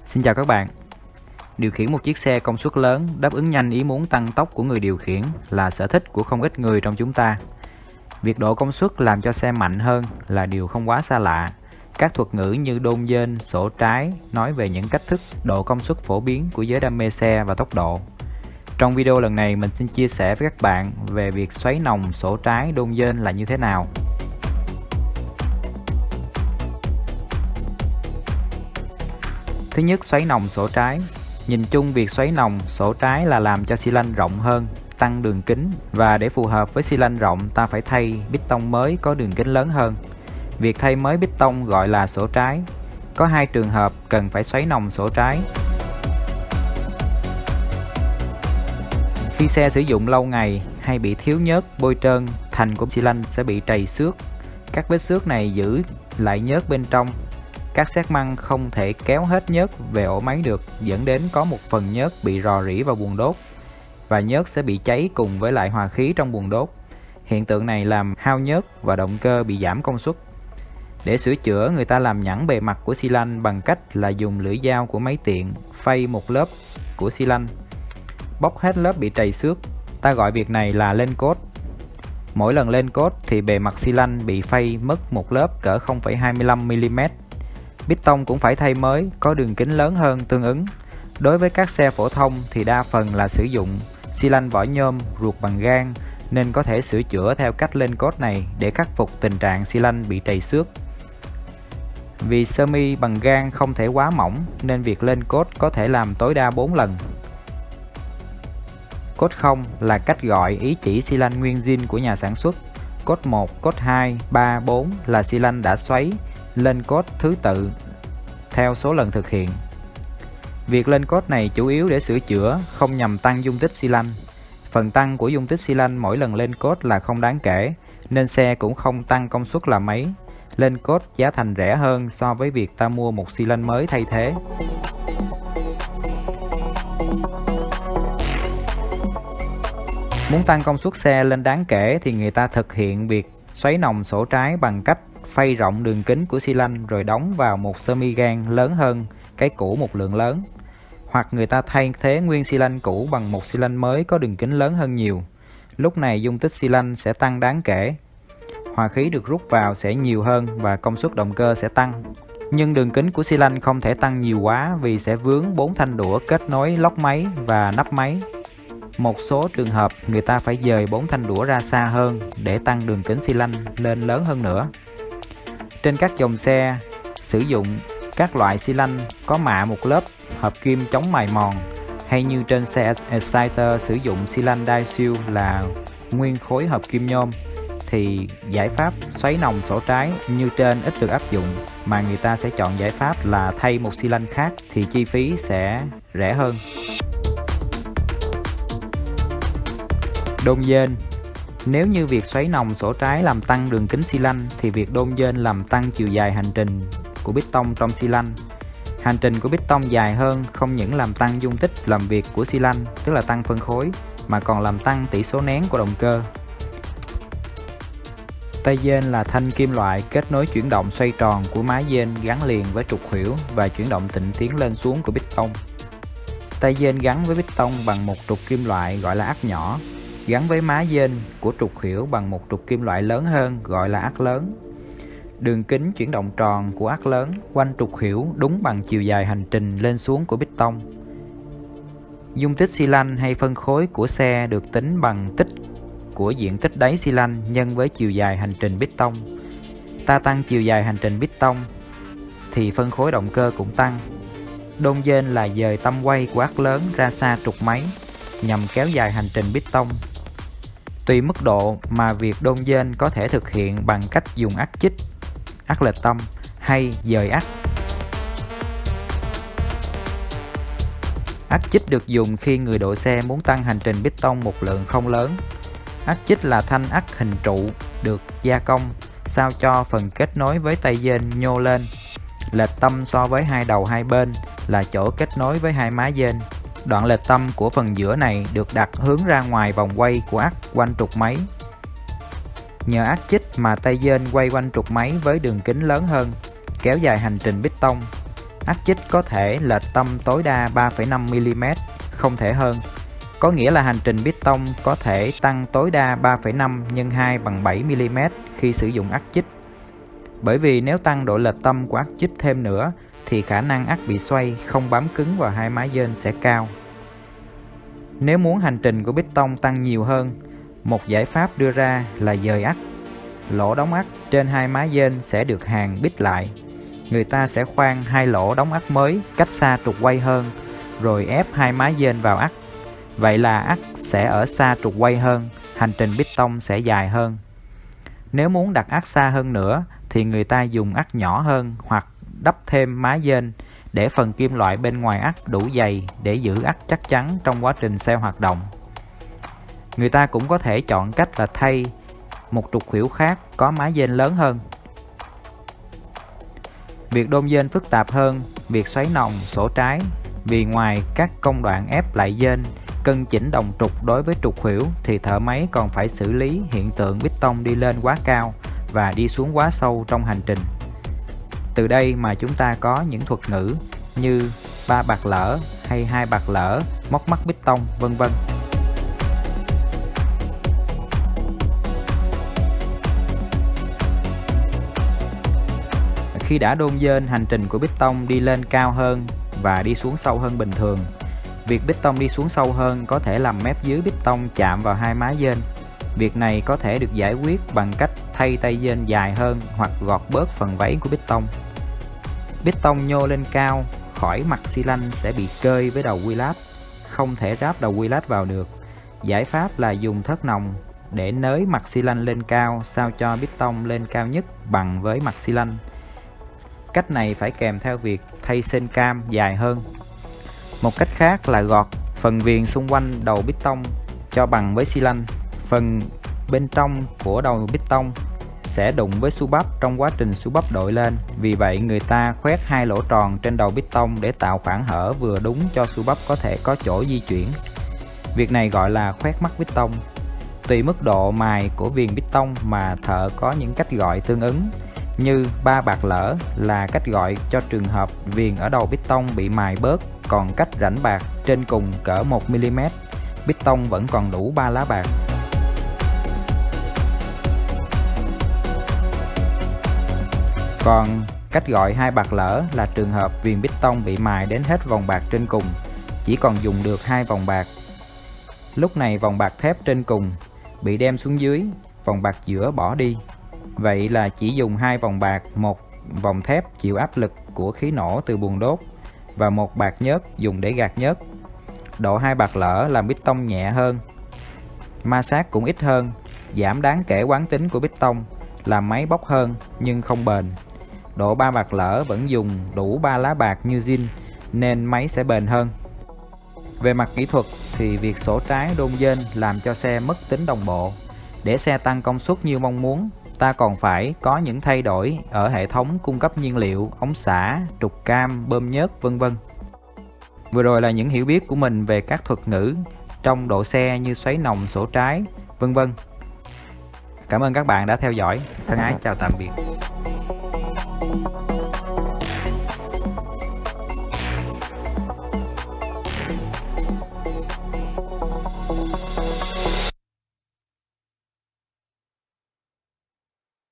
Xin chào các bạn. Điều khiển một chiếc xe công suất lớn đáp ứng nhanh ý muốn tăng tốc của người điều khiển là sở thích của không ít người trong chúng ta. Việc độ công suất làm cho xe mạnh hơn là điều không quá xa lạ. Các thuật ngữ như đôn dên, sổ trái nói về những cách thức độ công suất phổ biến của giới đam mê xe và tốc độ. Trong video lần này mình xin chia sẻ với các bạn về việc xoáy nòng, sổ trái, đôn dên là như thế nào. Thứ nhất, xoáy nòng sổ trái. Nhìn chung việc xoáy nòng sổ trái là làm cho xi lanh rộng hơn, tăng đường kính, và để phù hợp với xi lanh rộng ta phải thay piston mới có đường kính lớn hơn. Việc thay mới piston gọi là sổ trái. Có hai trường hợp cần phải xoáy nòng sổ trái. Khi xe sử dụng lâu ngày hay bị thiếu nhớt, bôi trơn, thành của xi lanh sẽ bị trầy xước. Các vết xước này giữ lại nhớt bên trong. Các xét măng không thể kéo hết nhớt về ổ máy được, dẫn đến có một phần nhớt bị rò rỉ vào buồng đốt và nhớt sẽ bị cháy cùng với lại hòa khí trong buồng đốt. Hiện tượng này làm hao nhớt và động cơ bị giảm công suất. Để sửa chữa, người ta làm nhẵn bề mặt của xi lanh bằng cách là dùng lưỡi dao của máy tiện phay một lớp của xi lanh, bóc hết lớp bị trầy xước. Ta gọi việc này là lên cốt. Mỗi lần lên cốt thì bề mặt xi lanh bị phay mất một lớp cỡ 0,25mm. Piston cũng phải thay mới, có đường kính lớn hơn tương ứng. Đối với các xe phổ thông thì đa phần là sử dụng xi lanh vỏ nhôm ruột bằng gang, nên có thể sửa chữa theo cách lên cốt này để khắc phục tình trạng xi lanh bị trầy xước. Vì sơ mi bằng gang không thể quá mỏng nên việc lên cốt có thể làm tối đa 4 lần. Cốt 0 là cách gọi ý chỉ xi lanh nguyên zin của nhà sản xuất. Cốt 1, cốt 2, 3, 4 là xi lanh đã xoáy lên cốt thứ tự theo số lần thực hiện. Việc lên cốt này chủ yếu để sửa chữa, không nhằm tăng dung tích xi lanh. Phần tăng của dung tích xi lanh mỗi lần lên cốt là không đáng kể, nên xe cũng không tăng công suất là mấy. Lên cốt giá thành rẻ hơn so với việc ta mua một xi lanh mới thay thế. Muốn tăng công suất xe lên đáng kể thì người ta thực hiện việc xoáy nòng sổ trái bằng cách phay rộng đường kính của xi lanh rồi đóng vào một sơ mi gang lớn hơn cái cũ một lượng lớn. Hoặc người ta thay thế nguyên xi lanh cũ bằng một xi lanh mới có đường kính lớn hơn nhiều. Lúc này dung tích xi lanh sẽ tăng đáng kể. Hòa khí được rút vào sẽ nhiều hơn và công suất động cơ sẽ tăng. Nhưng đường kính của xi lanh không thể tăng nhiều quá vì sẽ vướng 4 thanh đũa kết nối lốc máy và nắp máy. Một số trường hợp người ta phải dời 4 thanh đũa ra xa hơn để tăng đường kính xi lanh lên lớn hơn nữa. Trên các dòng xe sử dụng các loại xi lanh có mạ một lớp hợp kim chống mài mòn, hay như trên xe Exciter sử dụng xi lanh đai siêu là nguyên khối hợp kim nhôm, thì giải pháp xoáy nòng sổ trái như trên ít được áp dụng, mà người ta sẽ chọn giải pháp là thay một xi lanh khác thì chi phí sẽ rẻ hơn. Đôn dên. Nếu như việc xoáy nòng sổ trái làm tăng đường kính xi lanh thì việc đôn dên làm tăng chiều dài hành trình của piston trong xi lanh. Hành trình của piston dài hơn không những làm tăng dung tích làm việc của xi lanh, tức là tăng phân khối, mà còn làm tăng tỷ số nén của động cơ. Tay dên là thanh kim loại kết nối chuyển động xoay tròn của má dên gắn liền với trục khuỷu và chuyển động tịnh tiến lên xuống của piston. Tay dên gắn với piston bằng một trục kim loại gọi là ắc nhỏ, gắn với má dên của trục khuỷu bằng một trục kim loại lớn hơn gọi là ắc lớn. Đường kính chuyển động tròn của ắc lớn quanh trục khuỷu đúng bằng chiều dài hành trình lên xuống của piston. Dung tích xi lanh hay phân khối của xe được tính bằng tích của diện tích đáy xi lanh nhân với chiều dài hành trình piston. Ta tăng chiều dài hành trình piston thì phân khối động cơ cũng tăng. Đôn dên là dời tăm quay của ắc lớn ra xa trục máy nhằm kéo dài hành trình piston. Tùy mức độ mà việc đôn dên có thể thực hiện bằng cách dùng ắc chích, ắc lệch tâm hay dời ắc. Ắc chích được dùng khi người độ xe muốn tăng hành trình piston một lượng không lớn. Ắc chích là thanh ắc hình trụ được gia công sao cho phần kết nối với tay dên nhô lên. Lệch tâm so với hai đầu hai bên là chỗ kết nối với hai má dên. Đoạn lệch tâm của phần giữa này được đặt hướng ra ngoài vòng quay của ắc quanh trục máy. Nhờ ắc chích mà tay dên quay quanh trục máy với đường kính lớn hơn, kéo dài hành trình piston. ắc chích có thể lệch tâm tối đa 3,5mm, không thể hơn. Có nghĩa là hành trình bít tông có thể tăng tối đa 3,5 x 2 bằng 7mm khi sử dụng ắc chích. Bởi vì nếu tăng độ lệch tâm của ắc chích thêm nữa thì khả năng ắc bị xoay không bám cứng vào hai má dên sẽ cao. Nếu muốn hành trình của bít tông tăng nhiều hơn, một giải pháp đưa ra là dời ắc. Lỗ đóng ắc trên hai má dên sẽ được hàn bít lại. Người ta sẽ khoan hai lỗ đóng ắc mới cách xa trục quay hơn, rồi ép hai má dên vào ắc. Vậy là ắc sẽ ở xa trục quay hơn, hành trình bít tông sẽ dài hơn. Nếu muốn đặt ắc xa hơn nữa thì người ta dùng ắc nhỏ hơn hoặc đắp thêm má dên để phần kim loại bên ngoài ắc đủ dày để giữ ắc chắc chắn trong quá trình xe hoạt động. Người ta cũng có thể chọn cách là thay một trục khuỷu khác có má dên lớn hơn. Việc đôn dên phức tạp hơn việc xoáy nòng sổ trái, vì ngoài các công đoạn ép lại dên, cân chỉnh đồng trục đối với trục khuỷu thì thợ máy còn phải xử lý hiện tượng bít tông đi lên quá cao và đi xuống quá sâu trong hành trình. Từ đây mà chúng ta có những thuật ngữ như 3 bạc lỡ hay 2 bạc lỡ, móc mắt bít tông, vân vân. Khi đã đôn dên, hành trình của bít tông đi lên cao hơn và đi xuống sâu hơn bình thường. Việc bít tông đi xuống sâu hơn có thể làm mép dưới bít tông chạm vào hai má dên. Việc này có thể được giải quyết bằng cách thay tay dên dài hơn hoặc gọt bớt phần váy của bít tông. Bít tông nhô lên cao khỏi mặt xi lanh sẽ bị cơi với đầu quy lát, không thể ráp đầu quy lát vào được. Giải pháp là dùng thớt nòng để nới mặt xi lanh lên cao sao cho bít tông lên cao nhất bằng với mặt xi lanh. Cách này phải kèm theo việc thay sên cam dài hơn. Một cách khác là gọt phần viền xung quanh đầu bít tông cho bằng với xi lanh. Phần bên trong của đầu bít tông sẽ đụng với xu bắp trong quá trình xu bắp đội lên. Vì vậy người ta khoét hai lỗ tròn trên đầu bít tông để tạo khoảng hở vừa đúng cho xu bắp có thể có chỗ di chuyển. Việc này gọi là khoét mắt bít tông. Tùy mức độ mài của viền bít tông mà thợ có những cách gọi tương ứng. Như 3 bạc lỡ là cách gọi cho trường hợp viền ở đầu bít tông bị mài bớt, còn cách rãnh bạc trên cùng cỡ 1mm, bít tông vẫn còn đủ 3 lá bạc. Còn cách gọi 2 bạc lỡ là trường hợp viền bít tông bị mài đến hết vòng bạc trên cùng, chỉ còn dùng được 2 vòng bạc. Lúc này vòng bạc thép trên cùng bị đem xuống dưới, vòng bạc giữa bỏ đi. Vậy là chỉ dùng 2 vòng bạc, một vòng thép chịu áp lực của khí nổ từ buồng đốt và một bạc nhớt dùng để gạt nhớt. Độ 2 bạc lỡ làm bít tông nhẹ hơn, ma sát cũng ít hơn, giảm đáng kể quán tính của bít tông, làm máy bốc hơn nhưng không bền. Độ 3 bạc lỡ vẫn dùng đủ 3 lá bạc như zin nên máy sẽ bền hơn. Về mặt kỹ thuật thì việc sổ trái đôn dên làm cho xe mất tính đồng bộ. Để xe tăng công suất như mong muốn, ta còn phải có những thay đổi ở hệ thống cung cấp nhiên liệu, ống xả, trục cam, bơm nhớt, vân vân. Vừa rồi là những hiểu biết của mình về các thuật ngữ trong độ xe như xoáy nòng, sổ trái, vân vân. Cảm ơn các bạn đã theo dõi. Thân ái chào tạm biệt.